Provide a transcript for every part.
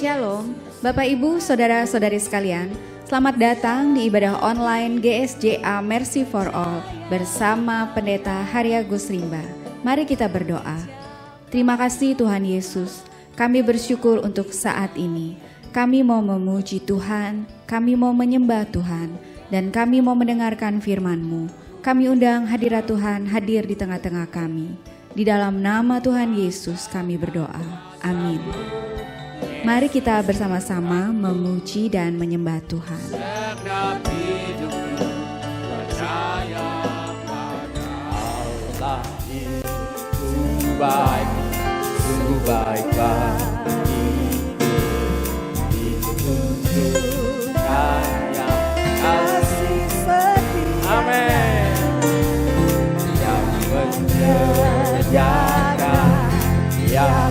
Shalom, Bapak Ibu, Saudara-saudari sekalian. Selamat datang di ibadah online GSJA Mercy for All bersama Pendeta Hari Agus Rimba. Mari kita berdoa. Terima kasih Tuhan Yesus, kami bersyukur untuk saat ini. Kami mau memuji Tuhan, kami mau menyembah Tuhan, dan kami mau mendengarkan firman-Mu. Kami undang hadirat Tuhan hadir di tengah-tengah kami. Di dalam nama Tuhan Yesus kami berdoa. Amin. Mari kita bersama-sama memuji dan menyembah Tuhan. Segenap hidupku percaya pada Allah itu baik, sungguh baik bagiku. Ditunjukkan yang kasih setia, amin, yang menyediakan yang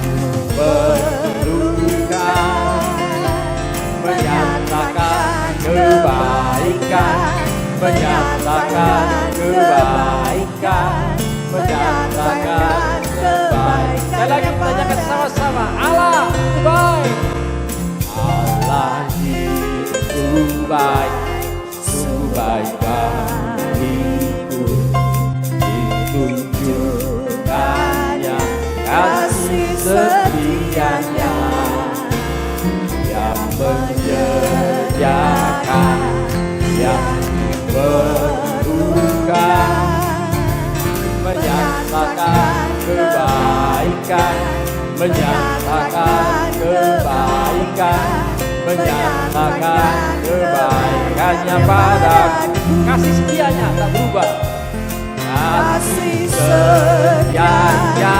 menyatakan kebaikan, menyatakan kebaikan, menyatakan kebaikan. Sekali lagi kita nyanyikan sama-sama. Allah itu baik. Allah itu baik, sungguh baik bagiku. Ditunjukkannya kasih setianya yang menyediakan, yang membuka, menyatakan kebaikan, menyatakan kebaikan, menyatakan kebaikannya padaku. Kasih setianya tak berubah, kasih setianya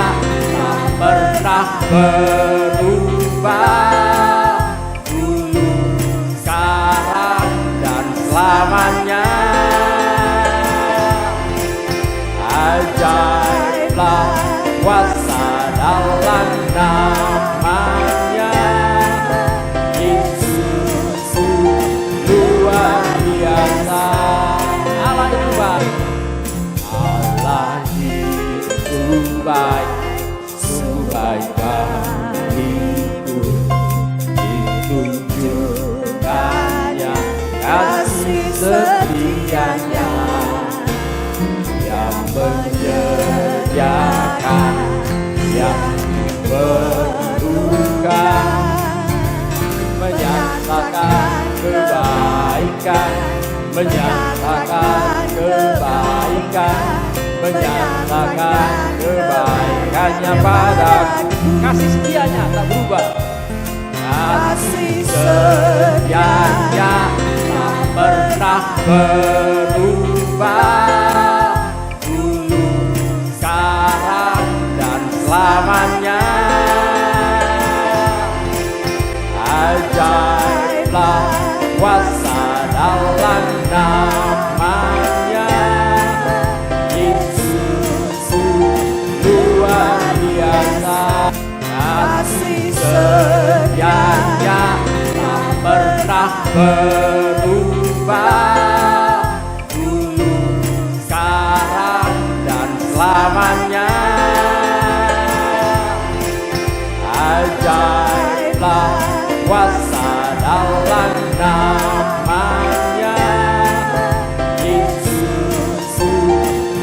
tak pernah berubah. baik, sungguh baik bagiku. Ditunjukkannya kasih setianya yang menyediakan, yang memperlukan, menyatakan kebaikan, menyatakan kebaikan, menyatakan kebaikannya padaku. Kasih setianya tak berubah, kasih setianya tak pernah berubah, dulu, sekarang, dan selamanya. Ajaiblah kuasa dalam namanya, Yesus luar biasa. Kasih setianya tak pernah berubah, dulu, sekarang, dan selamanya. Ajaiblah kuasa dalam namanya, Yesus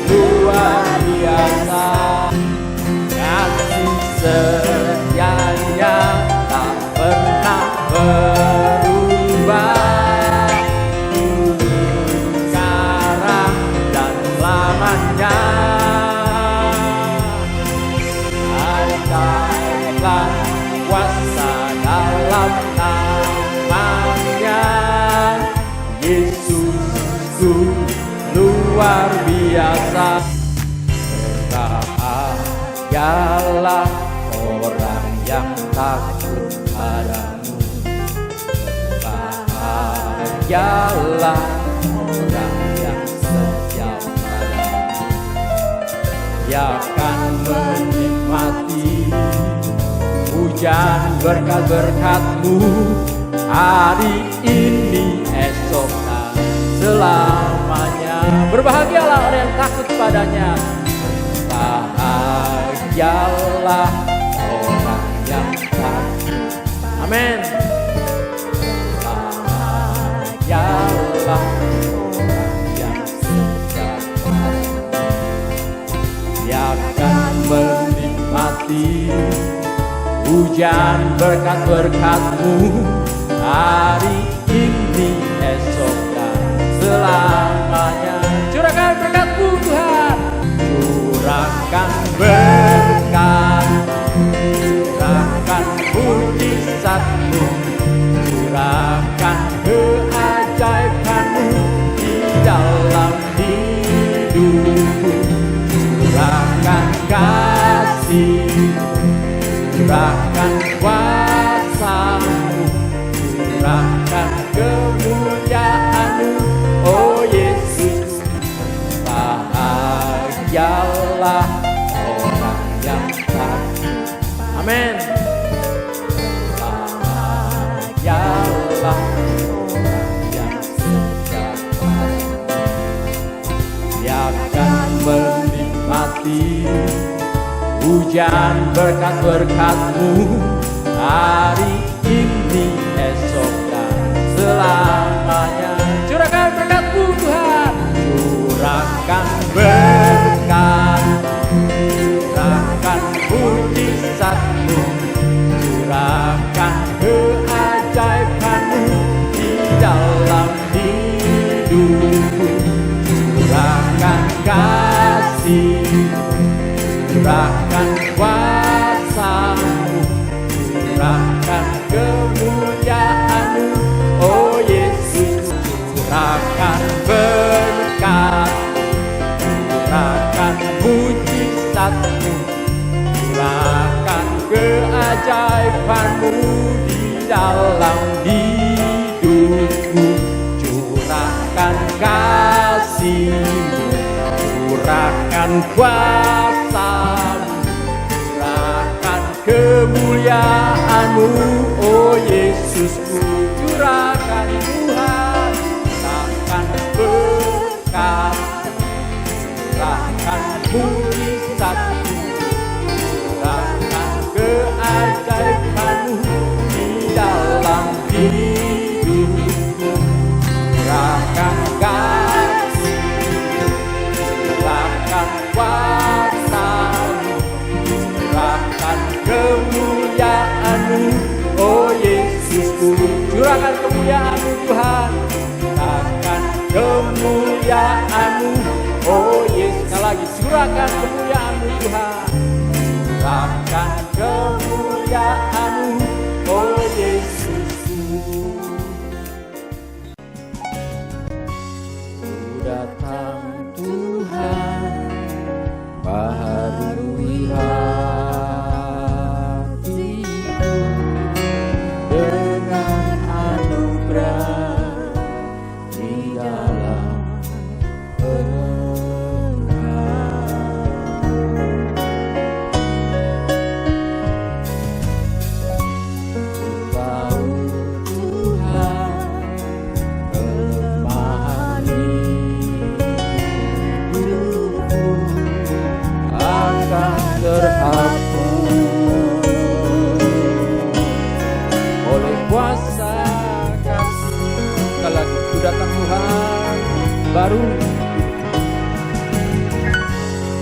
luar biasa. Kasih setianya tak pernah berubah, dulu, sekarang, dan selamanya. Ajaiblah kuasa dalam namanya, Yesus luar biasa. Berbahagialah orang yang takut padamu, berbahagialah orang yang setia padamu. Dia akan menikmati hujan berkat-berkat-Mu hari ini, esok, dan selamanya. Berbahagialah orang yang takut padanya, berbahagialah orang yang takut. Amin. Berbahagialah orang yang setia padamu. Dia akan menikmati hujan berkat-berkat-Mu hari ini, esok, dan selamanya. Curahkan berkat-Mu Tuhan, curahkan berkat, curahkan mujizat-Mu, curahkan keajaiban-Mu di dalam hidupku, curahkan kasih-Mu, curahkan kuasa-Mu, curahkan kemuliaan-Mu, oh Yesus. Bahagialah orang yang takut. Amin. Bahagialah orang yang setia padamu. Dia akan menikmati hujan berkat-berkat-Mu hari ini, esok, dan selamanya. Curahkan berkat-Mu Tuhan, curahkan berkat, curahkan mujizat-Mu, curahkan keajaiban-Mu di dalam hidupku, curahkan kasih-Mu, curahkan kuasa-Mu, curahkan kemuliaan-Mu, oh Yesus. Curahkan berkat, curahkan mujizat-Mu, curahkan keajaiban-Mu di dalam hidupku, curahkan kasih-Mu, curahkan kuasa-Mu, curahkan kemuliaan-Mu, oh Yesusku. Curahkan Tuhan, curahkan berkat, curahkan mujizat-Mu, sekali lagi, ku datang Tuhan, baru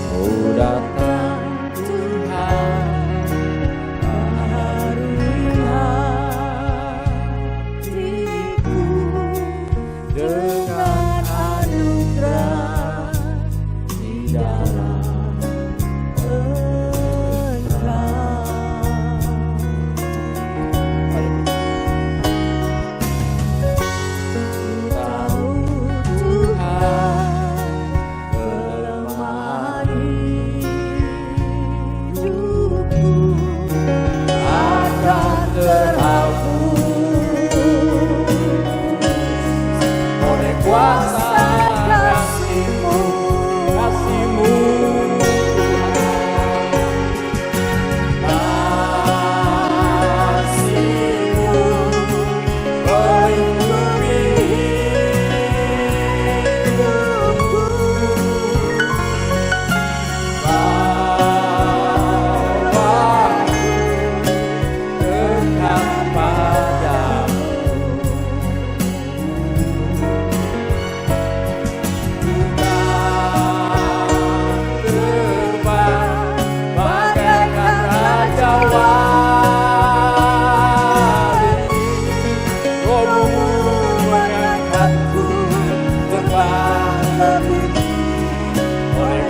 ku datang Tuhan, barulah hatiku dengan anugerah di dalam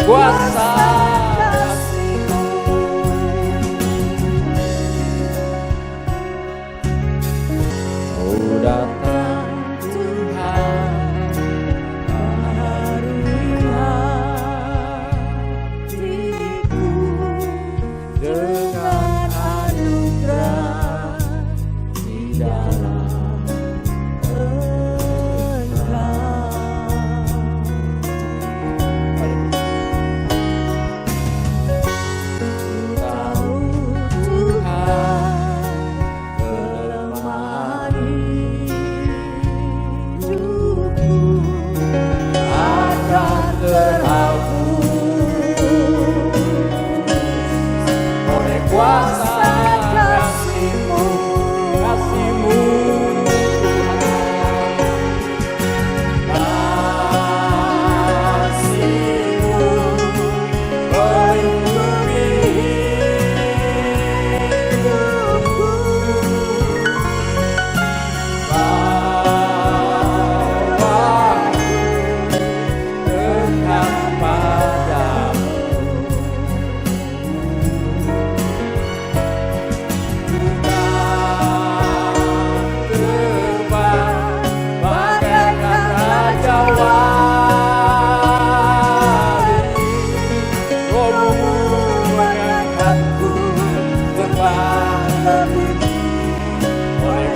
kuasa kasih-Mu. Oh datang Tuhan, barulah hatiku dengan anugerah di dalam kuasa kasih-Mu, kasih-Mu kasih-Mu melingkupi hidupku, bawaku dekat padamu.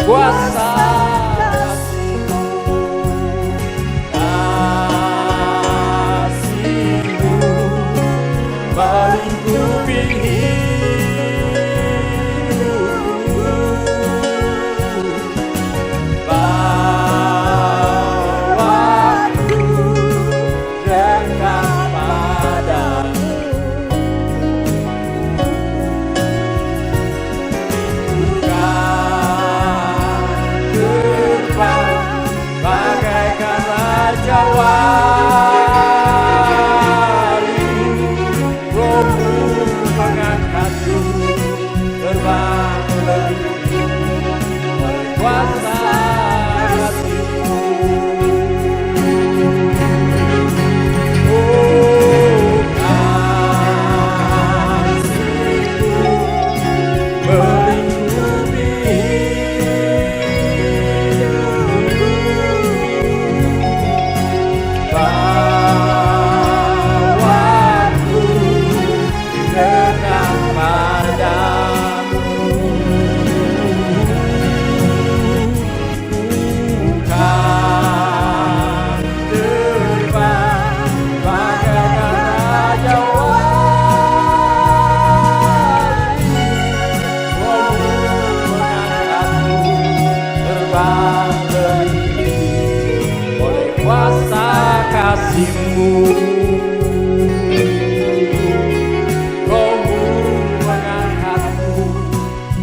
Kuasa kasih-Mu, kasih-Mu melingkupi hidupku, bawaku dekat padamu. Bagaikan raja wali, Roh-Mu mengangkatku terbang lebih tinggi oleh kuasa kasih-Mu. Oh kasih-Mu melingkupi bawaku dekat padamu. Bukan terbang bagaikan raja wali, Roh-Mu mengangkatku terbang lebih tinggi oleh kuasa kasih-Mu. Roh-Mu mengangkatku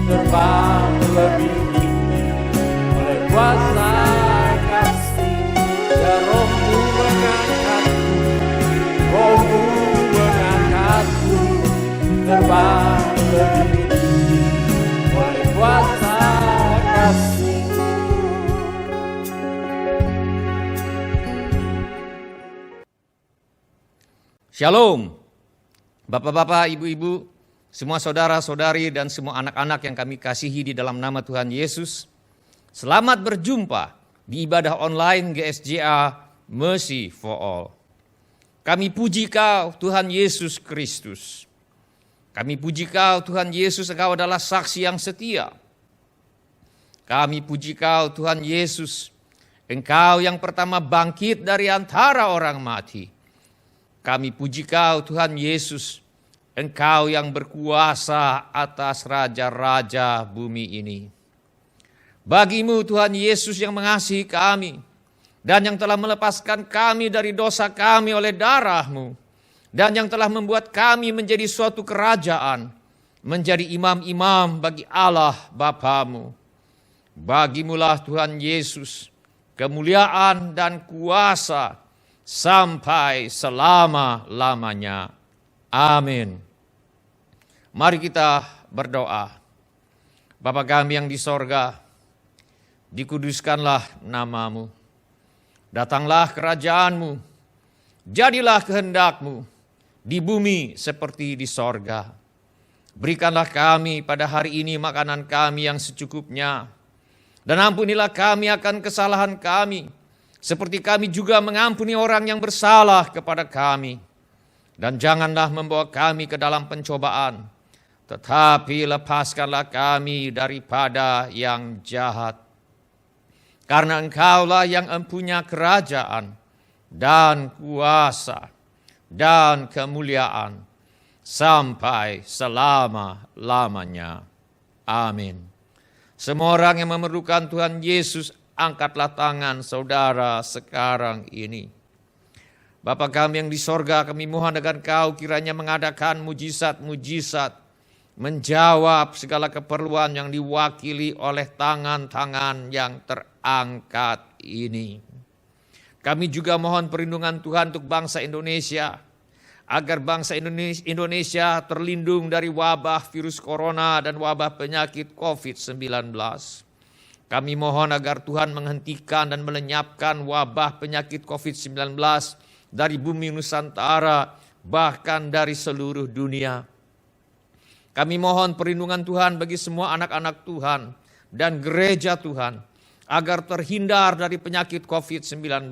terbang lebih tinggi oleh kuasa kasih-Mu. Shalom, Bapak-bapak, Ibu-ibu, semua saudara-saudari dan semua anak-anak yang kami kasihi di dalam nama Tuhan Yesus. Selamat berjumpa di ibadah online GSJA Mercy for All. Kami puji Kau Tuhan Yesus Kristus. Kami puji Kau Tuhan Yesus, Engkau adalah saksi yang setia. Kami puji Kau Tuhan Yesus, Engkau yang pertama bangkit dari antara orang mati. Kami puji Kau Tuhan Yesus, Engkau yang berkuasa atas raja-raja bumi ini. Bagi-Mu Tuhan Yesus yang mengasihi kami, dan yang telah melepaskan kami dari dosa kami oleh darah-Mu, dan yang telah membuat kami menjadi suatu kerajaan, menjadi imam-imam bagi Allah Bapa-Mu. Bagi-Mulah Tuhan Yesus, kemuliaan dan kuasa sampai selama-lamanya. Amin. Mari kita berdoa. Bapa kami yang di sorga, dikuduskanlah nama-Mu. Datanglah kerajaan-Mu, jadilah kehendak-Mu di bumi seperti di sorga. Berikanlah kami pada hari ini makanan kami yang secukupnya, dan ampunilah kami akan kesalahan kami, seperti kami juga mengampuni orang yang bersalah kepada kami. Dan janganlah membawa kami ke dalam pencobaan, tetapi lepaskanlah kami daripada yang jahat. Karena Engkaulah yang empunya kerajaan dan kuasa dan kemuliaan sampai selama-lamanya. Amin. Semua orang yang memerlukan Tuhan Yesus, angkatlah tangan saudara sekarang ini. Bapa kami yang di sorga, kami mohon agar Kau kiranya mengadakan mujizat-mujizat, menjawab segala keperluan yang diwakili oleh tangan-tangan yang terangkat ini. Kami juga mohon perlindungan Tuhan untuk bangsa Indonesia, agar bangsa Indonesia terlindung dari wabah virus corona dan wabah penyakit COVID-19. Kami mohon agar Tuhan menghentikan dan melenyapkan wabah penyakit COVID-19 dari bumi Nusantara, bahkan dari seluruh dunia. Kami mohon perlindungan Tuhan bagi semua anak-anak Tuhan dan gereja Tuhan, agar terhindar dari penyakit COVID-19.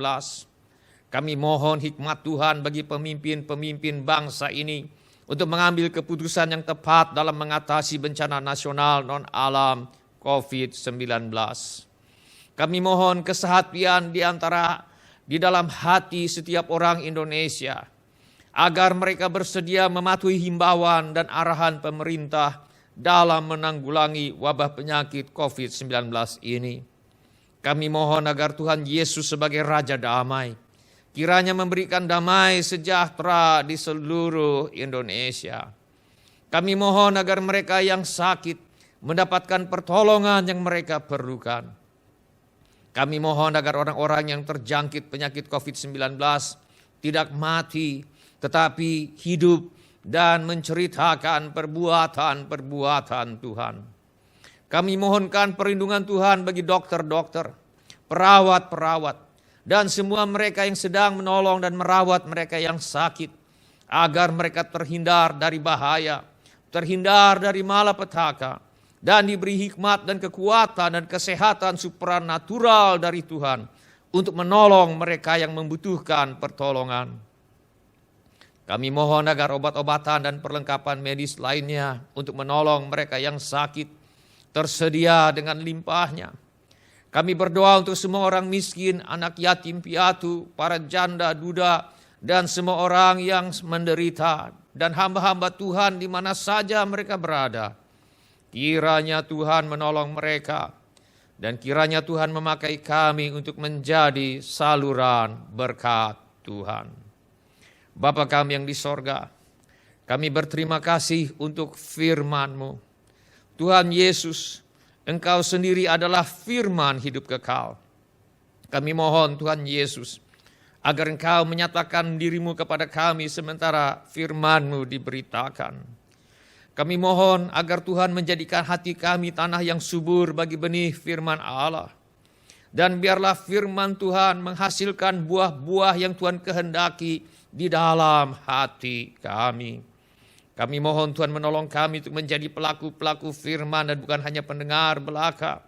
Kami mohon hikmat Tuhan bagi pemimpin-pemimpin bangsa ini untuk mengambil keputusan yang tepat dalam mengatasi bencana nasional non-alam COVID-19. Kami mohon kesehatian di dalam hati setiap orang Indonesia, agar mereka bersedia mematuhi himbauan dan arahan pemerintah dalam menanggulangi wabah penyakit COVID-19 ini. Kami mohon agar Tuhan Yesus sebagai Raja Damai, kiranya memberikan damai sejahtera di seluruh Indonesia. Kami mohon agar mereka yang sakit mendapatkan pertolongan yang mereka perlukan. Kami mohon agar orang-orang yang terjangkit penyakit COVID-19 tidak mati, tetapi hidup dan menceritakan perbuatan-perbuatan Tuhan. Kami mohonkan perlindungan Tuhan bagi dokter-dokter, perawat-perawat, dan semua mereka yang sedang menolong dan merawat mereka yang sakit, agar mereka terhindar dari bahaya, terhindar dari malapetaka, dan diberi hikmat dan kekuatan dan kesehatan supranatural dari Tuhan untuk menolong mereka yang membutuhkan pertolongan. Kami mohon agar obat-obatan dan perlengkapan medis lainnya untuk menolong mereka yang sakit tersedia dengan limpahnya. Kami berdoa untuk semua orang miskin, anak yatim piatu, para janda duda, dan semua orang yang menderita, dan hamba-hamba Tuhan di mana saja mereka berada. Kiranya Tuhan menolong mereka, dan kiranya Tuhan memakai kami untuk menjadi saluran berkat Tuhan. Bapa kami yang di sorga, kami berterima kasih untuk firman-Mu. Tuhan Yesus, Engkau sendiri adalah firman hidup kekal. Kami mohon Tuhan Yesus, agar Engkau menyatakan diri-Mu kepada kami sementara firman-Mu diberitakan. Kami mohon agar Tuhan menjadikan hati kami tanah yang subur bagi benih firman Allah. Dan biarlah firman Tuhan menghasilkan buah-buah yang Tuhan kehendaki di dalam hati kami. Kami mohon Tuhan menolong kami untuk menjadi pelaku-pelaku firman dan bukan hanya pendengar belaka.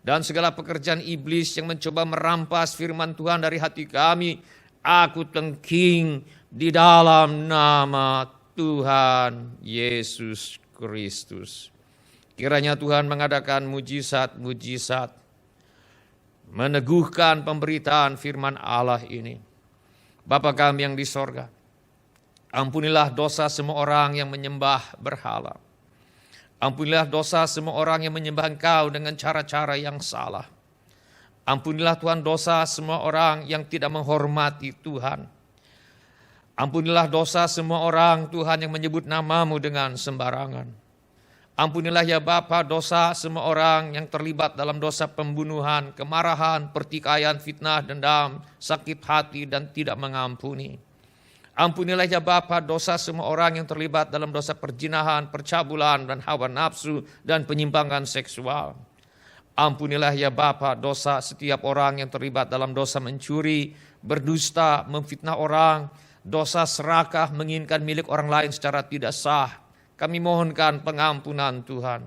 Dan segala pekerjaan iblis yang mencoba merampas firman Tuhan dari hati kami, aku tengking di dalam nama Tuhan Yesus Kristus. Kiranya Tuhan mengadakan mujizat-mujizat, meneguhkan pemberitaan firman Allah ini. Bapa kami yang di sorga, ampunilah dosa semua orang yang menyembah berhala. Ampunilah dosa semua orang yang menyembah Engkau dengan cara-cara yang salah. Ampunilah Tuhan dosa semua orang yang tidak menghormati Tuhan. Ampunilah dosa semua orang Tuhan yang menyebut nama-Mu dengan sembarangan. Ampunilah ya Bapa dosa semua orang yang terlibat dalam dosa pembunuhan, kemarahan, pertikaian, fitnah, dendam, sakit hati dan tidak mengampuni. Ampunilah ya Bapa dosa semua orang yang terlibat dalam dosa perzinahan, percabulan dan hawa nafsu dan penyimpangan seksual. Ampunilah ya Bapa dosa setiap orang yang terlibat dalam dosa mencuri, berdusta, memfitnah orang, dosa serakah, menginginkan milik orang lain secara tidak sah. Kami mohonkan pengampunan Tuhan.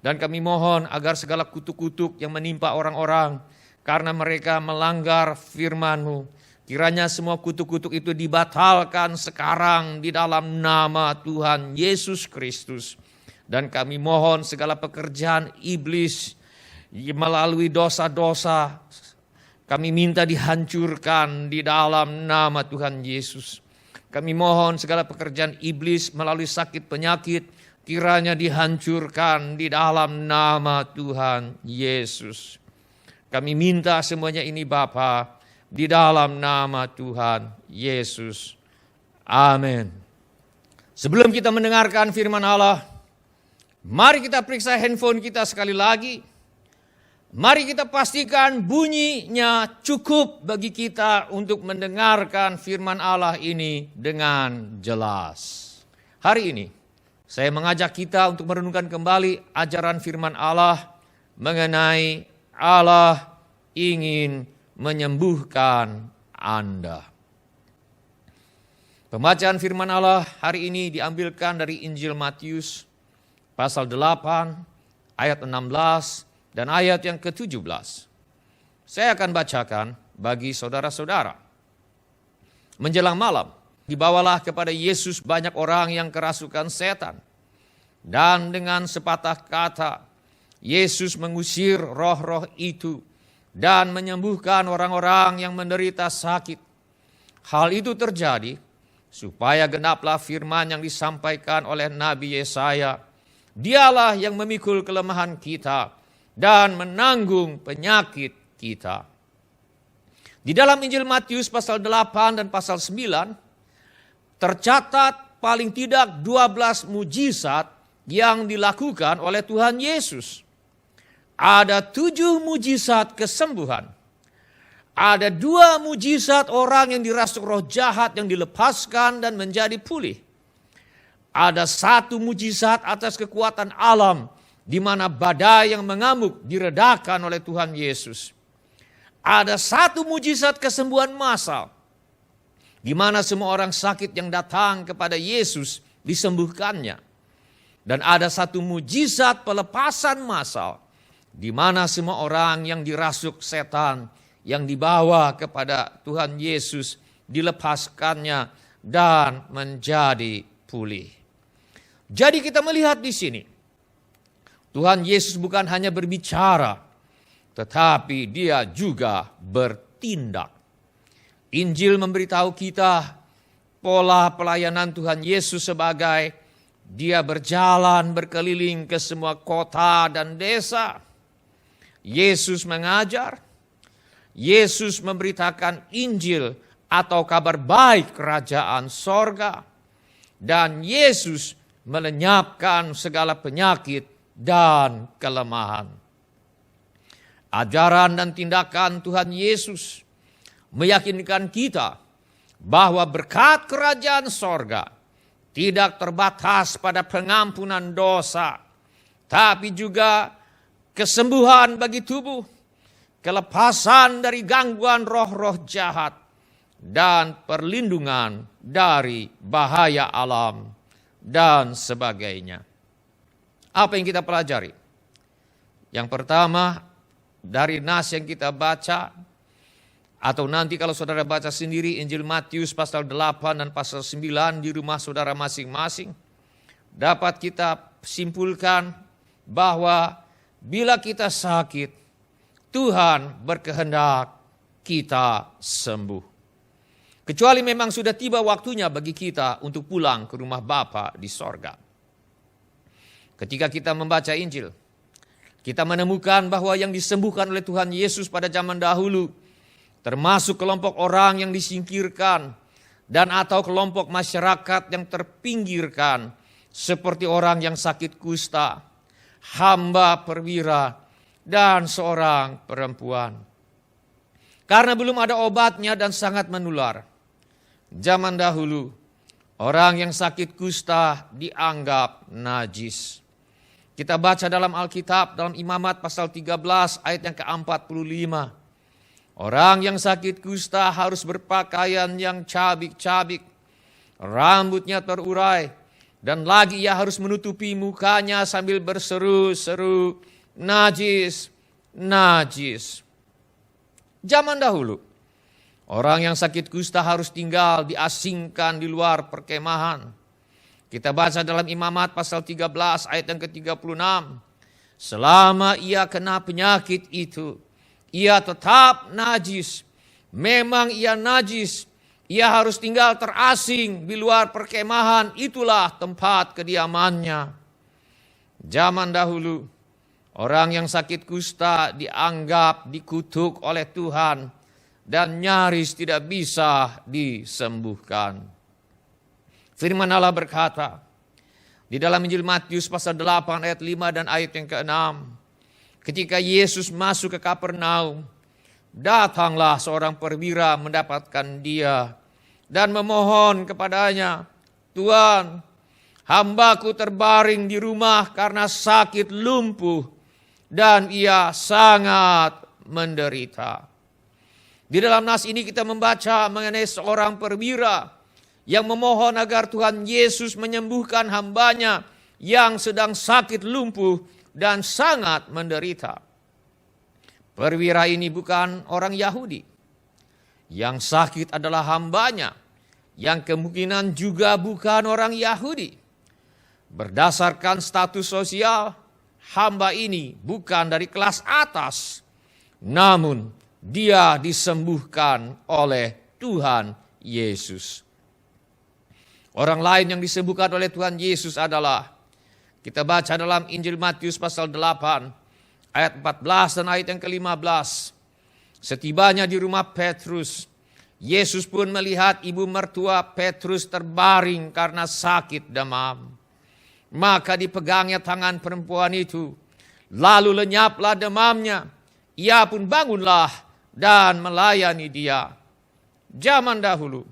Dan kami mohon agar segala kutuk-kutuk yang menimpa orang-orang karena mereka melanggar firman-Mu, kiranya semua kutuk-kutuk itu dibatalkan sekarang di dalam nama Tuhan Yesus Kristus. Dan kami mohon segala pekerjaan iblis melalui dosa-dosa, kami minta dihancurkan di dalam nama Tuhan Yesus. Kami mohon segala pekerjaan iblis melalui sakit penyakit, kiranya dihancurkan di dalam nama Tuhan Yesus. Kami minta semuanya ini Bapa, di dalam nama Tuhan Yesus. Amin. Sebelum kita mendengarkan firman Allah, mari kita periksa handphone kita sekali lagi. Mari kita pastikan bunyinya cukup bagi kita untuk mendengarkan firman Allah ini dengan jelas. Hari ini saya mengajak kita untuk merenungkan kembali ajaran firman Allah mengenai Allah ingin menyembuhkan Anda. Pembacaan firman Allah hari ini diambilkan dari Injil Matius pasal 8 ayat 16 dan ayat yang ke-17. Saya akan bacakan bagi saudara-saudara. Menjelang malam, dibawalah kepada Yesus banyak orang yang kerasukan setan. Dan dengan sepatah kata, Yesus mengusir roh-roh itu dan menyembuhkan orang-orang yang menderita sakit. Hal itu terjadi supaya genaplah firman yang disampaikan oleh Nabi Yesaya. Dialah yang memikul kelemahan kita dan menanggung penyakit kita. Di dalam Injil Matius pasal 8 dan pasal 9, tercatat paling tidak 12 mujizat yang dilakukan oleh Tuhan Yesus. Ada 7 mujizat kesembuhan. Ada 2 mujizat orang yang dirasuk roh jahat yang dilepaskan dan menjadi pulih. Ada 1 mujizat atas kekuatan alam, di mana badai yang mengamuk diredakan oleh Tuhan Yesus. Ada 1 mujizat kesembuhan massal, di mana semua orang sakit yang datang kepada Yesus disembuhkannya. Dan ada 1 mujizat pelepasan massal, di mana semua orang yang dirasuk setan yang dibawa kepada Tuhan Yesus dilepaskannya dan menjadi pulih. Jadi kita melihat di sini, Tuhan Yesus bukan hanya berbicara, tetapi dia juga bertindak. Injil memberitahu kita pola pelayanan Tuhan Yesus sebagai dia berjalan berkeliling ke semua kota dan desa. Yesus mengajar, Yesus memberitakan Injil atau kabar baik kerajaan sorga, dan Yesus melenyapkan segala penyakit dan kelemahan. Ajaran dan tindakan Tuhan Yesus meyakinkan kita bahwa berkat kerajaan sorga tidak terbatas pada pengampunan dosa, tapi juga kesembuhan bagi tubuh, kelepasan dari gangguan roh-roh jahat, dan perlindungan dari bahaya alam dan sebagainya. Apa yang kita pelajari? Yang pertama, dari nas yang kita baca, atau nanti kalau saudara baca sendiri Injil Matius pasal 8 dan pasal 9 di rumah saudara masing-masing, dapat kita simpulkan bahwa bila kita sakit, Tuhan berkehendak kita sembuh. Kecuali memang sudah tiba waktunya bagi kita untuk pulang ke rumah Bapa di sorga. Ketika kita membaca Injil, kita menemukan bahwa yang disembuhkan oleh Tuhan Yesus pada zaman dahulu, termasuk kelompok orang yang disingkirkan dan atau kelompok masyarakat yang terpinggirkan, seperti orang yang sakit kusta, hamba perwira, dan seorang perempuan. Karena belum ada obatnya dan sangat menular, zaman dahulu orang yang sakit kusta dianggap najis. Kita baca dalam Alkitab, dalam Imamat pasal 13 ayat yang ke-45. Orang yang sakit kusta harus berpakaian yang cabik-cabik, rambutnya terurai, dan lagi ia harus menutupi mukanya sambil berseru-seru, najis, najis. Zaman dahulu, orang yang sakit kusta harus tinggal diasingkan di luar perkemahan. Kita baca dalam Imamat pasal 13 ayat yang ke-36. Selama ia kena penyakit itu, ia tetap najis. Memang ia najis. Ia harus tinggal terasing di luar perkemahan. Itulah tempat kediamannya. Zaman dahulu, orang yang sakit kusta dianggap dikutuk oleh Tuhan dan nyaris tidak bisa disembuhkan. Firman Allah berkata di dalam Injil Matius pasal 8 ayat 5 dan ayat yang ke-6. Ketika Yesus masuk ke Kapernaum, datanglah seorang perwira mendapatkan dia dan memohon kepadanya, Tuhan, hambaku terbaring di rumah karena sakit lumpuh dan ia sangat menderita. Di dalam nas ini kita membaca mengenai seorang perwira yang memohon agar Tuhan Yesus menyembuhkan hambanya yang sedang sakit lumpuh dan sangat menderita. Perwira ini bukan orang Yahudi. Yang sakit adalah hambanya, yang kemungkinan juga bukan orang Yahudi. Berdasarkan status sosial, hamba ini bukan dari kelas atas, namun dia disembuhkan oleh Tuhan Yesus. Orang lain yang disembuhkan oleh Tuhan Yesus adalah, kita baca dalam Injil Matius pasal 8, ayat 14 dan ayat yang ke-15. Setibanya di rumah Petrus, Yesus pun melihat ibu mertua Petrus terbaring karena sakit demam. Maka dipegangnya tangan perempuan itu, lalu lenyaplah demamnya. Ia pun bangunlah dan melayani dia. Zaman dahulu,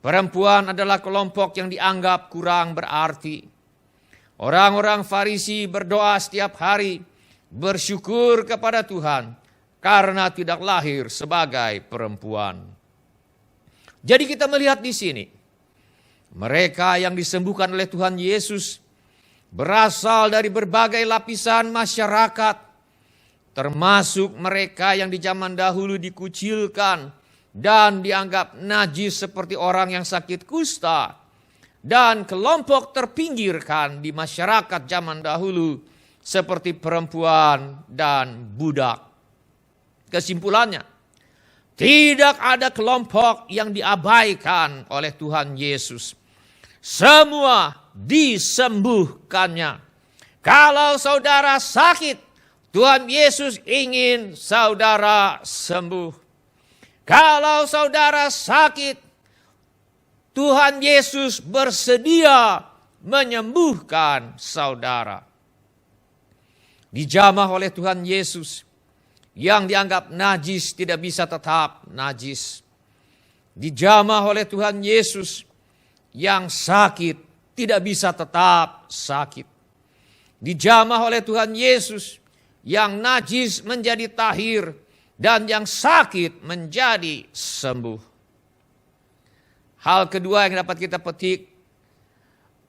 perempuan adalah kelompok yang dianggap kurang berarti. Orang-orang Farisi berdoa setiap hari, bersyukur kepada Tuhan karena tidak lahir sebagai perempuan. Jadi kita melihat di sini, mereka yang disembuhkan oleh Tuhan Yesus berasal dari berbagai lapisan masyarakat, termasuk mereka yang di zaman dahulu dikucilkan dan dianggap najis seperti orang yang sakit kusta, dan kelompok terpinggirkan di masyarakat zaman dahulu seperti perempuan dan budak. Kesimpulannya, tidak ada kelompok yang diabaikan oleh Tuhan Yesus. Semua disembuhkannya. Kalau saudara sakit, Tuhan Yesus ingin saudara sembuh. Kalau saudara sakit, Tuhan Yesus bersedia menyembuhkan saudara. Dijamah oleh Tuhan Yesus, yang dianggap najis tidak bisa tetap najis. Dijamah oleh Tuhan Yesus, yang sakit tidak bisa tetap sakit. Dijamah oleh Tuhan Yesus, yang najis menjadi tahir dan yang sakit menjadi sembuh. Hal kedua yang dapat kita petik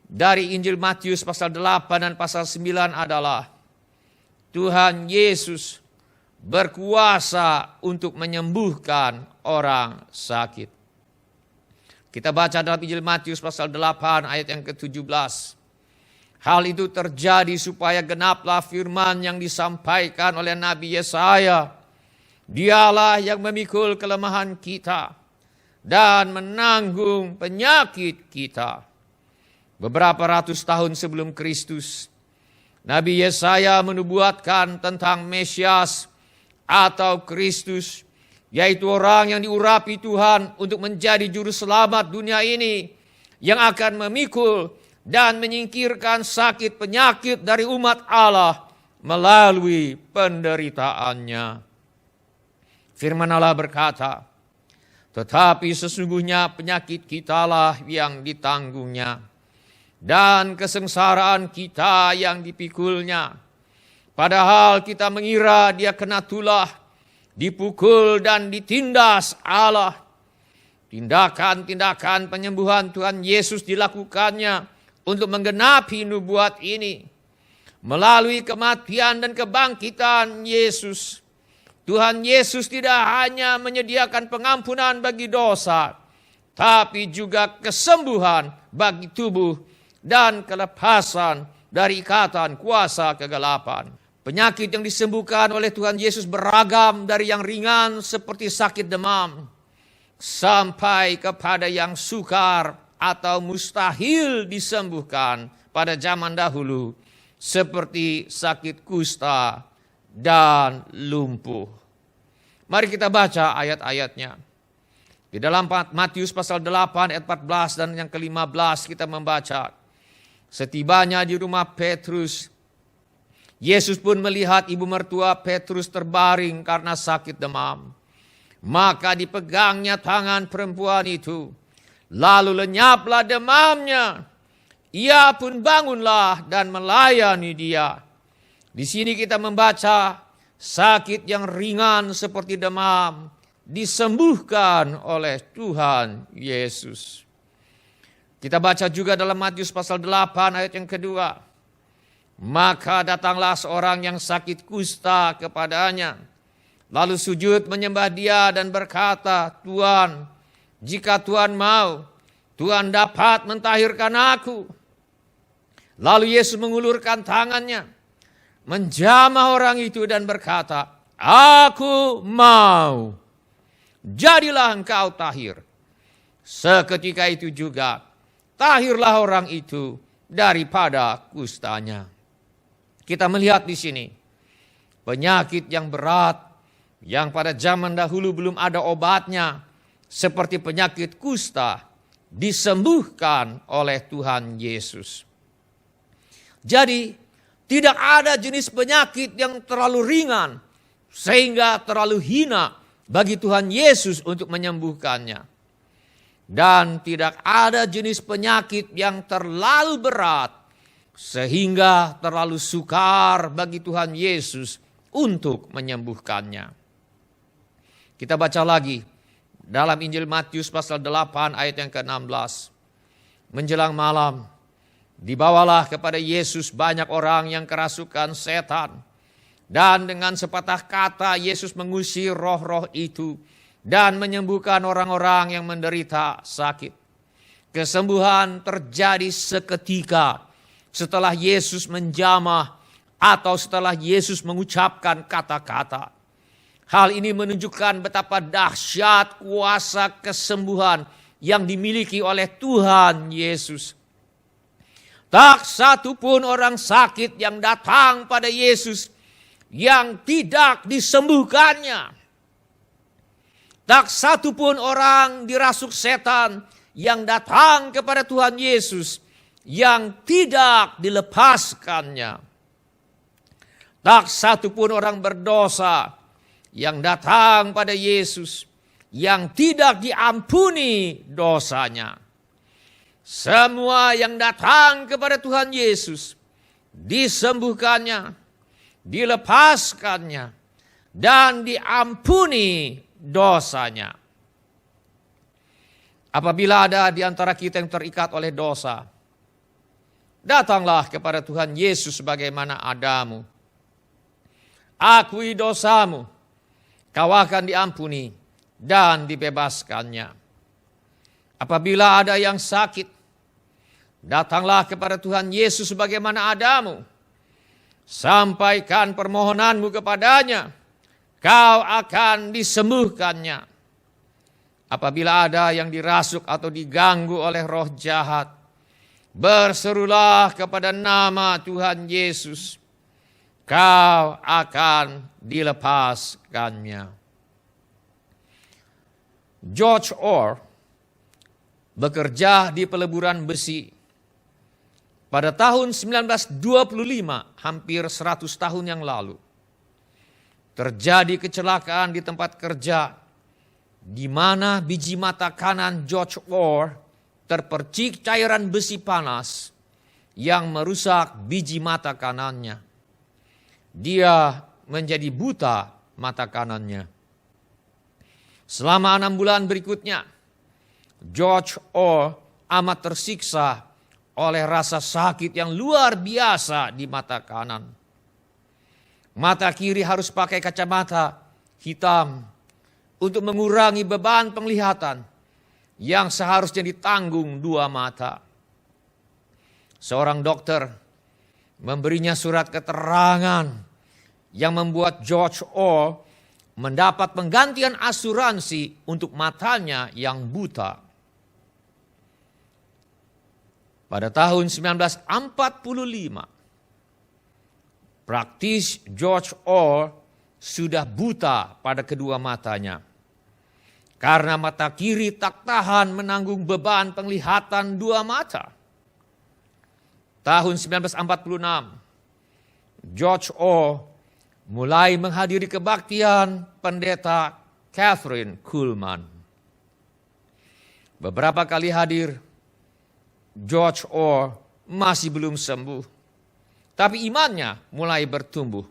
dari Injil Matius pasal 8 dan pasal 9 adalah Tuhan Yesus berkuasa untuk menyembuhkan orang sakit. Kita baca dalam Injil Matius pasal 8 ayat yang ke-17. Hal itu terjadi supaya genaplah firman yang disampaikan oleh Nabi Yesaya. Dialah yang memikul kelemahan kita dan menanggung penyakit kita. Beberapa ratus tahun sebelum Kristus, Nabi Yesaya menubuatkan tentang Mesias atau Kristus, yaitu orang yang diurapi Tuhan untuk menjadi juru selamat dunia ini, yang akan memikul dan menyingkirkan sakit penyakit dari umat Allah melalui penderitaannya. Firman Allah berkata, tetapi sesungguhnya penyakit kitalah yang ditanggungnya, dan kesengsaraan kita yang dipikulnya. Padahal kita mengira dia kena tulah, dipukul dan ditindas Allah. Tindakan-tindakan penyembuhan Tuhan Yesus dilakukannya untuk menggenapi nubuat ini. Melalui kematian dan kebangkitan Yesus, Tuhan Yesus tidak hanya menyediakan pengampunan bagi dosa, tapi juga kesembuhan bagi tubuh dan kelepasan dari ikatan kuasa kegelapan. Penyakit yang disembuhkan oleh Tuhan Yesus beragam, dari yang ringan seperti sakit demam sampai kepada yang sukar atau mustahil disembuhkan pada zaman dahulu seperti sakit kusta dan lumpuh. Mari kita baca ayat-ayatnya. Di dalam Matius pasal 8 ayat 14 dan yang ke-15 kita membaca, setibanya di rumah Petrus, Yesus pun melihat ibu mertua Petrus terbaring karena sakit demam. Maka dipegangnya tangan perempuan itu, lalu lenyaplah demamnya. Ia pun bangunlah dan melayani dia. Di sini kita membaca sakit yang ringan seperti demam disembuhkan oleh Tuhan Yesus. Kita baca juga dalam Matius pasal 8 ayat yang kedua. Maka datanglah seorang yang sakit kusta kepadanya, lalu sujud menyembah dia dan berkata, Tuhan, jika Tuhan mau, Tuhan dapat mentahirkan aku. Lalu Yesus mengulurkan tangannya, menjamah orang itu dan berkata, aku mau, jadilah engkau tahir. Seketika itu juga tahirlah orang itu daripada kustanya. Kita melihat di sini penyakit yang berat yang pada zaman dahulu belum ada obatnya, seperti penyakit kusta, disembuhkan oleh Tuhan Yesus. Jadi tidak ada jenis penyakit yang terlalu ringan sehingga terlalu hina bagi Tuhan Yesus untuk menyembuhkannya. Dan tidak ada jenis penyakit yang terlalu berat sehingga terlalu sukar bagi Tuhan Yesus untuk menyembuhkannya. Kita baca lagi dalam Injil Matius pasal 8 ayat yang ke-16. Menjelang malam, dibawalah kepada Yesus banyak orang yang kerasukan setan. Dan dengan sepatah kata Yesus mengusir roh-roh itu dan menyembuhkan orang-orang yang menderita sakit. Kesembuhan terjadi seketika setelah Yesus menjamah atau setelah Yesus mengucapkan kata-kata. Hal ini menunjukkan betapa dahsyat kuasa kesembuhan yang dimiliki oleh Tuhan Yesus. Tak satu pun orang sakit yang datang pada Yesus yang tidak disembuhkannya. Tak satu pun orang dirasuk setan yang datang kepada Tuhan Yesus yang tidak dilepaskannya. Tak satu pun orang berdosa yang datang pada Yesus yang tidak diampuni dosanya. Semua yang datang kepada Tuhan Yesus disembuhkannya, dilepaskannya, dan diampuni dosanya. Apabila ada di antara kita yang terikat oleh dosa, datanglah kepada Tuhan Yesus sebagaimana adamu. Akui dosamu, kau akan diampuni dan dibebaskannya. Apabila ada yang sakit, datanglah kepada Tuhan Yesus sebagaimana adamu. Sampaikan permohonanmu kepadanya, kau akan disembuhkannya. Apabila ada yang dirasuk atau diganggu oleh roh jahat, berserulah kepada nama Tuhan Yesus, kau akan dilepaskannya. George Orr bekerja di peleburan besi. Pada tahun 1925, hampir 100 tahun yang lalu, terjadi kecelakaan di tempat kerja di mana biji mata kanan George Orr terpercik cairan besi panas yang merusak biji mata kanannya. Dia menjadi buta mata kanannya. Selama 6 bulan berikutnya, George Orr amat tersiksa oleh rasa sakit yang luar biasa di mata kanan. Mata kiri harus pakai kacamata hitam untuk mengurangi beban penglihatan yang seharusnya ditanggung 2 mata. Seorang dokter memberinya surat keterangan yang membuat George Orr mendapat penggantian asuransi untuk matanya yang buta. Pada tahun 1945, praktis George Orr sudah buta pada kedua matanya. Karena mata kiri tak tahan menanggung beban penglihatan 2 mata. Tahun 1946, George Orr mulai menghadiri kebaktian pendeta Kathryn Kuhlman. Beberapa kali hadir, George Orr masih belum sembuh, tapi imannya mulai bertumbuh.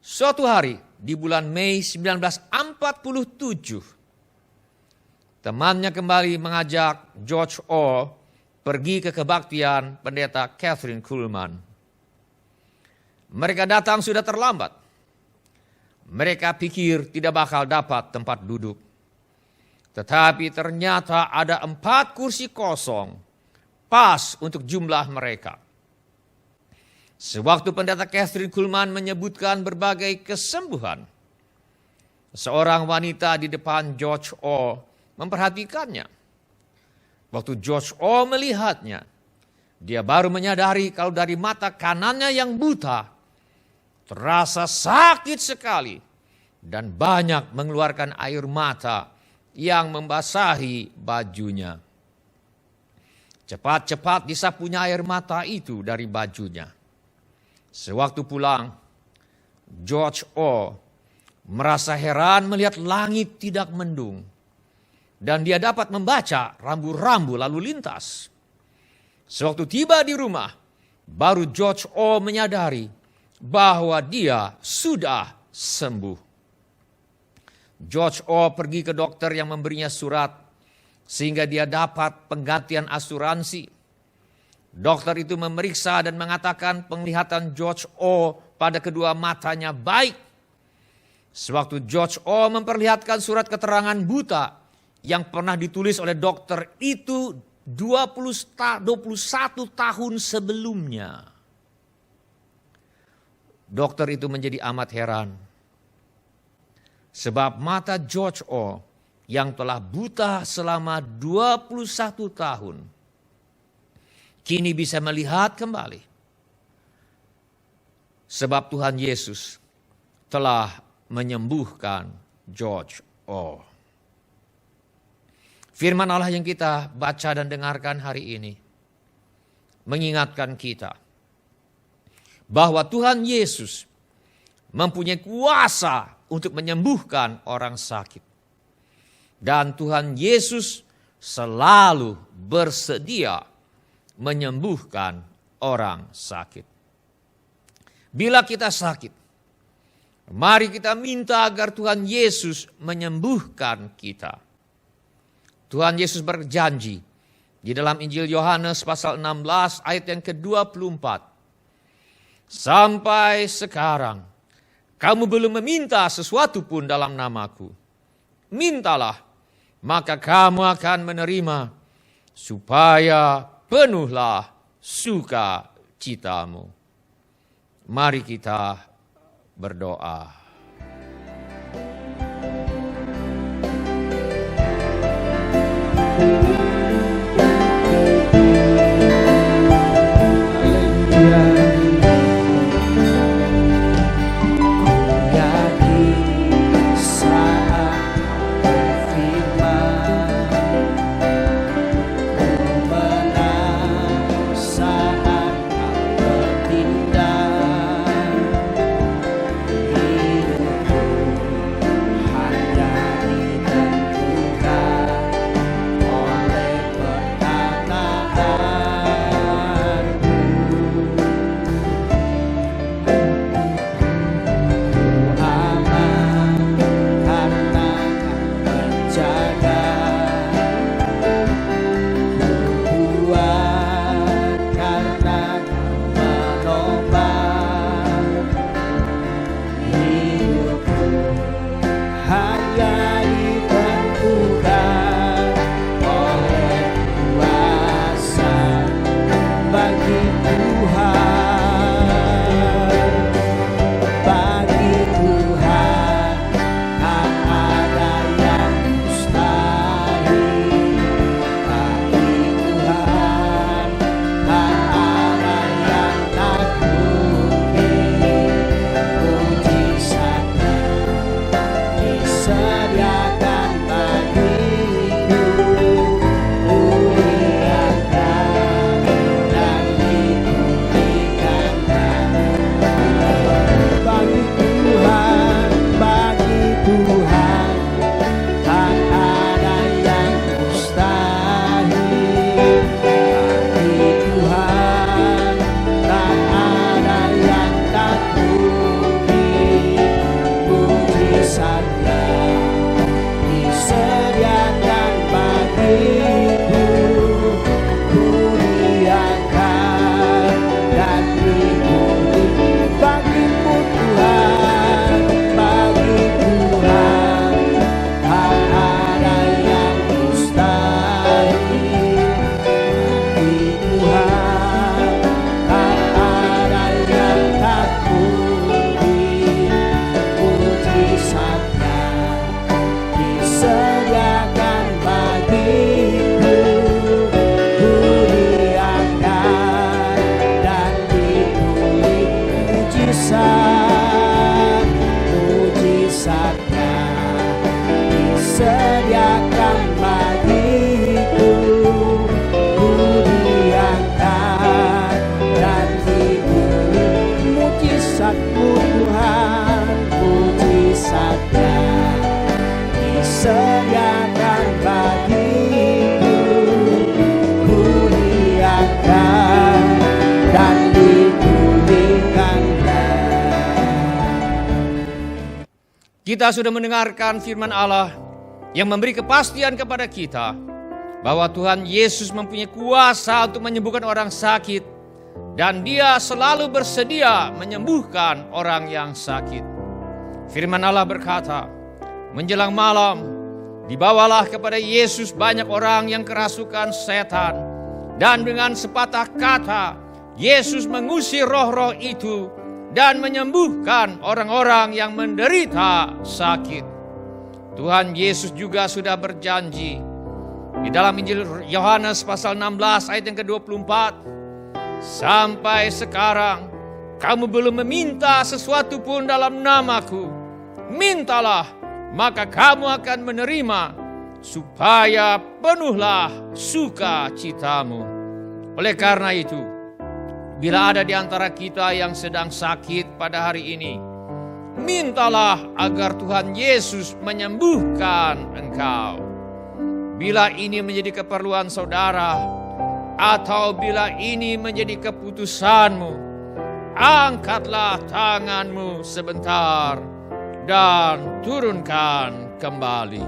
Suatu hari di bulan Mei 1947, temannya kembali mengajak George Orr pergi ke kebaktian pendeta Kathryn Kuhlman. Mereka datang sudah terlambat. Mereka pikir tidak bakal dapat tempat duduk. Tetapi ternyata ada 4 kursi kosong, pas untuk jumlah mereka. Sewaktu pendeta Kathryn Kuhlman menyebutkan berbagai kesembuhan, seorang wanita di depan George Orr memperhatikannya. Waktu George Orr melihatnya, dia baru menyadari kalau dari mata kanannya yang buta, terasa sakit sekali dan banyak mengeluarkan air mata yang membasahi bajunya. Cepat-cepat disapunya air mata itu dari bajunya. Sewaktu pulang, George Orr merasa heran melihat langit tidak mendung. Dan dia dapat membaca rambu-rambu lalu lintas. Sewaktu tiba di rumah, baru George Orr menyadari bahwa dia sudah sembuh. George Orr pergi ke dokter yang memberinya surat sehingga dia dapat penggantian asuransi. Dokter itu memeriksa dan mengatakan penglihatan George Orr pada kedua matanya baik. Sewaktu George Orr memperlihatkan surat keterangan buta yang pernah ditulis oleh dokter itu 21 tahun sebelumnya. Dokter itu menjadi amat heran. Sebab mata George Orr yang telah buta selama 21 tahun, kini bisa melihat kembali. Sebab Tuhan Yesus telah menyembuhkan George Orr. Firman Allah yang kita baca dan dengarkan hari ini mengingatkan kita bahwa Tuhan Yesus mempunyai kuasa untuk menyembuhkan orang sakit. Dan Tuhan Yesus selalu bersedia menyembuhkan orang sakit. Bila kita sakit, mari kita minta agar Tuhan Yesus menyembuhkan kita. Tuhan Yesus berjanji di dalam Injil Yohanes pasal 16 ayat yang ke-24. Sampai sekarang kamu belum meminta sesuatu pun dalam namaku. Mintalah, maka kamu akan menerima, supaya penuhlah sukacitamu. Mari kita berdoa. Kita sudah mendengarkan firman Allah yang memberi kepastian kepada kita bahwa Tuhan Yesus mempunyai kuasa untuk menyembuhkan orang sakit dan Dia selalu bersedia menyembuhkan orang yang sakit. Firman Allah berkata, menjelang malam dibawalah kepada Yesus banyak orang yang kerasukan setan, dan dengan sepatah kata Yesus mengusir roh-roh itu dan menyembuhkan orang-orang yang menderita sakit. Tuhan Yesus juga sudah berjanji di dalam Injil Yohanes pasal 16 ayat yang ke-24. Sampai sekarang kamu belum meminta sesuatu pun dalam namaku. Mintalah, maka kamu akan menerima, supaya penuhlah sukacitamu. Oleh karena itu, bila ada di antara kita yang sedang sakit pada hari ini, mintalah agar Tuhan Yesus menyembuhkan engkau. Bila ini menjadi keperluan saudara, atau bila ini menjadi keputusanmu, angkatlah tanganmu sebentar dan turunkan kembali.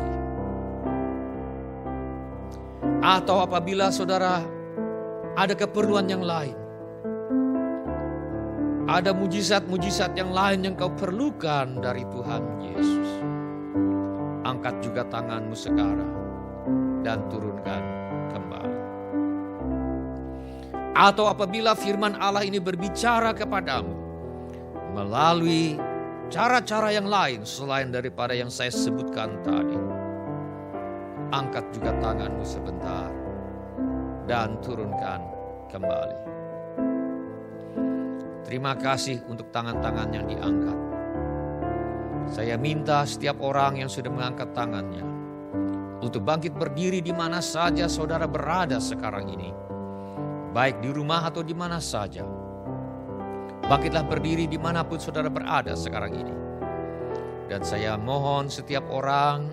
Atau apabila saudara ada keperluan yang lain, ada mujizat-mujizat yang lain yang kau perlukan dari Tuhan Yesus, angkat juga tanganmu sekarang dan turunkan kembali. Atau apabila firman Allah ini berbicara kepadamu melalui cara-cara yang lain selain daripada yang saya sebutkan tadi, angkat juga tanganmu sebentar dan turunkan kembali. Terima kasih untuk tangan-tangan yang diangkat. Saya minta setiap orang yang sudah mengangkat tangannya untuk bangkit berdiri di mana saja saudara berada sekarang ini, baik di rumah atau di mana saja. Bangkitlah berdiri dimanapun saudara berada sekarang ini. Dan saya mohon setiap orang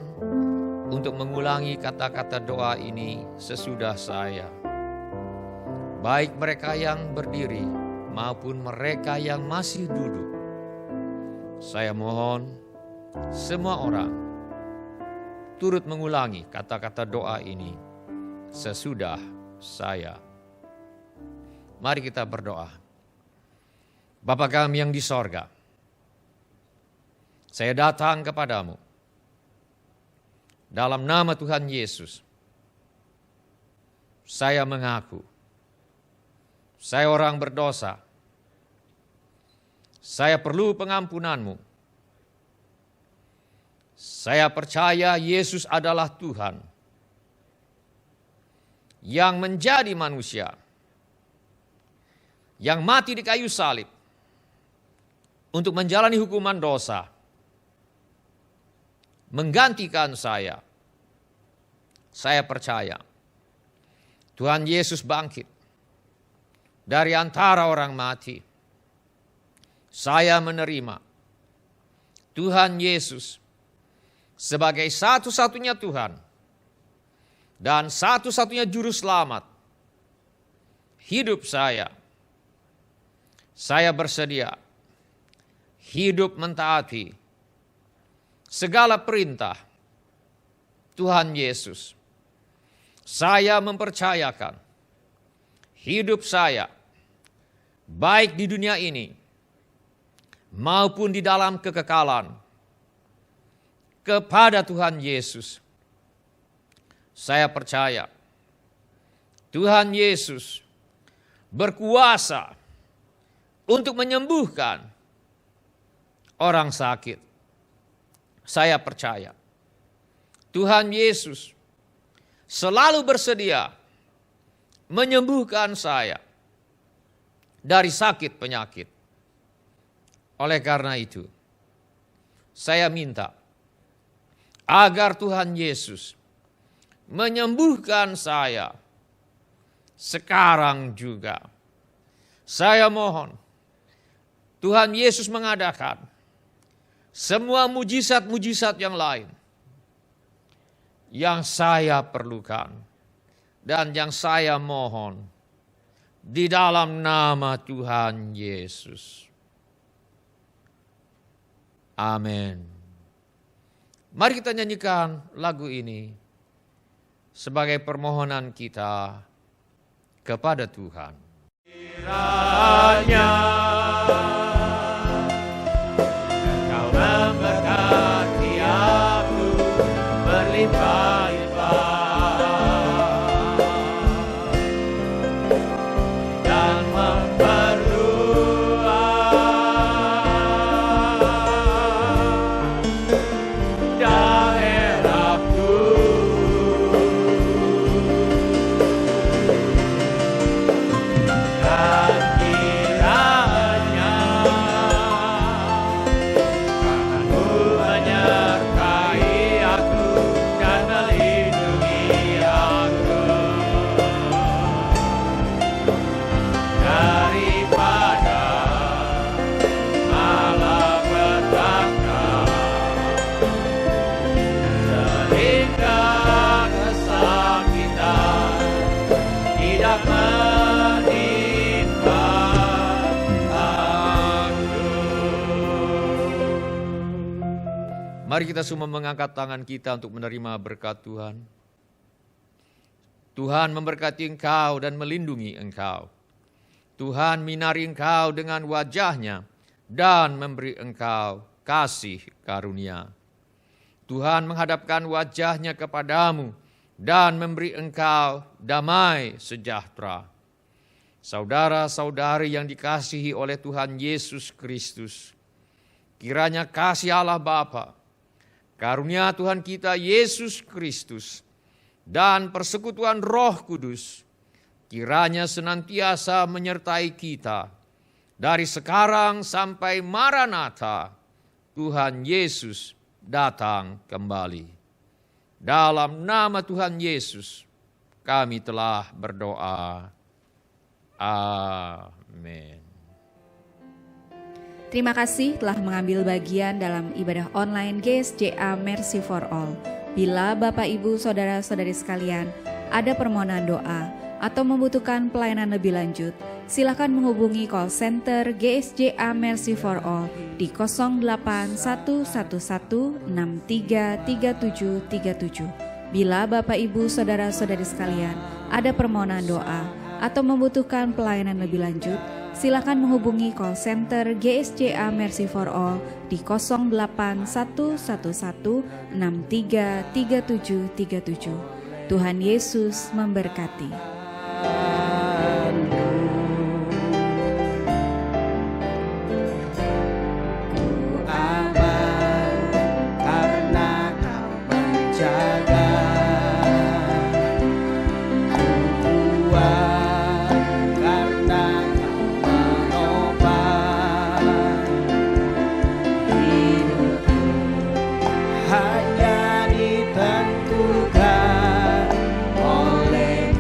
untuk mengulangi kata-kata doa ini sesudah saya. Baik mereka yang berdiri maupun mereka yang masih duduk. Saya mohon semua orang turut mengulangi kata-kata doa ini sesudah saya. Mari kita berdoa. Bapa kami yang di sorga, saya datang kepadamu dalam nama Tuhan Yesus. Saya mengaku saya orang berdosa. Saya perlu pengampunan-Mu. Saya percaya Yesus adalah Tuhan yang menjadi manusia, yang mati di kayu salib untuk menjalani hukuman dosa, menggantikan saya. Saya percaya Tuhan Yesus bangkit dari antara orang mati. Saya menerima Tuhan Yesus sebagai satu-satunya Tuhan dan satu-satunya juru selamat hidup saya. Saya bersedia hidup mentaati segala perintah Tuhan Yesus. Saya mempercayakan hidup saya, baik di dunia ini maupun di dalam kekekalan, kepada Tuhan Yesus. Saya percaya Tuhan Yesus berkuasa untuk menyembuhkan orang sakit. Saya percaya Tuhan Yesus selalu bersedia menyembuhkan saya dari sakit penyakit. Oleh karena itu, saya minta agar Tuhan Yesus menyembuhkan saya sekarang juga. Saya mohon Tuhan Yesus mengadakan semua mujizat-mujizat yang lain yang saya perlukan dan yang saya mohon di dalam nama Tuhan Yesus. Amin. Mari kita nyanyikan lagu ini sebagai permohonan kita kepada Tuhan. Kiranya Engkau memberkati aku berlimpah-limpah dan Mari kita semua mengangkat tangan kita untuk menerima berkat Tuhan. Tuhan memberkati engkau dan melindungi engkau. Tuhan minari engkau dengan wajah-Nya dan memberi engkau kasih karunia. Tuhan menghadapkan wajah-Nya kepadamu dan memberi engkau damai sejahtera. Saudara-saudari yang dikasihi oleh Tuhan Yesus Kristus, kiranya kasih Allah Bapa, karunia Tuhan kita Yesus Kristus, dan persekutuan Roh Kudus, kiranya senantiasa menyertai kita dari sekarang sampai Maranatha, Tuhan Yesus datang kembali. Dalam nama Tuhan Yesus, kami telah berdoa. Amin. Terima kasih telah mengambil bagian dalam ibadah online GSJA Mercy for All. Bila Bapak, Ibu, Saudara-saudari sekalian ada permohonan doa atau membutuhkan pelayanan lebih lanjut, silakan menghubungi call center GSJA Mercy for All di 08111633737. Bila Bapak, Ibu, Saudara-saudari sekalian ada permohonan doa atau membutuhkan pelayanan lebih lanjut, silakan menghubungi call center GSJA Mercy for All di 08111633737. Tuhan Yesus memberkati. Hanya ditentukan oleh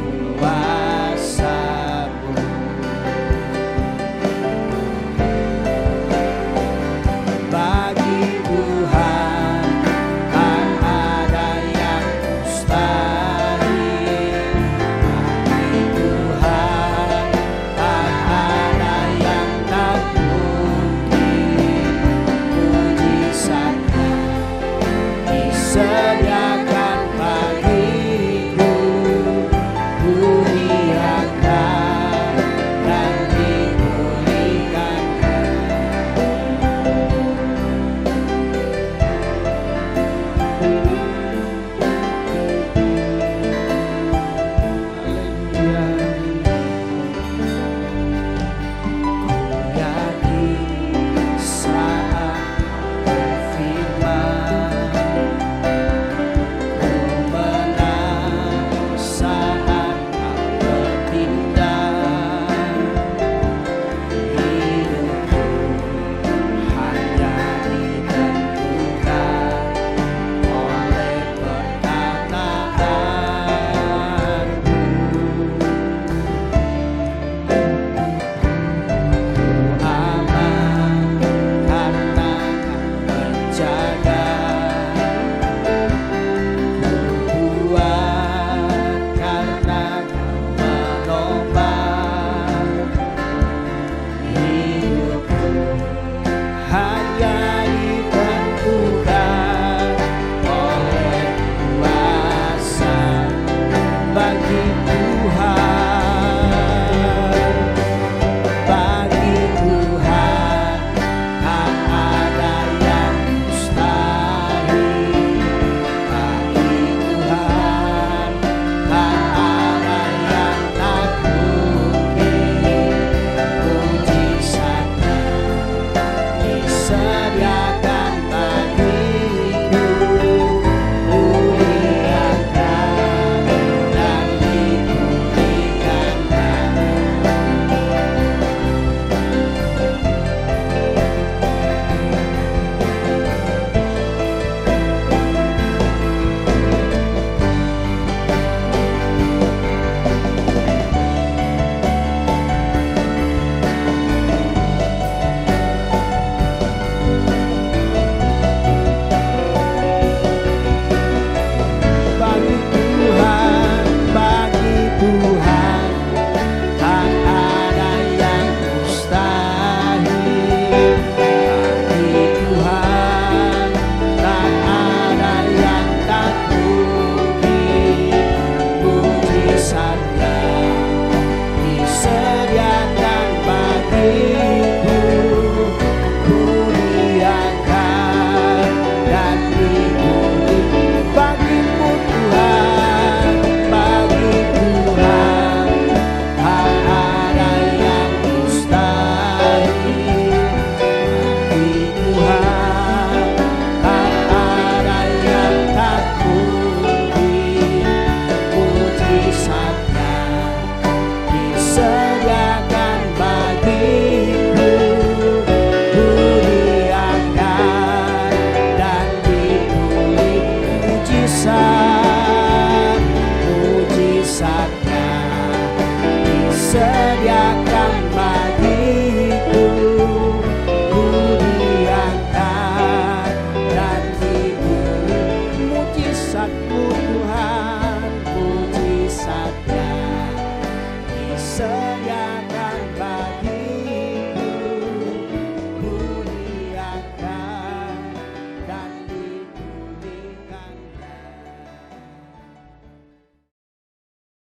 sediakan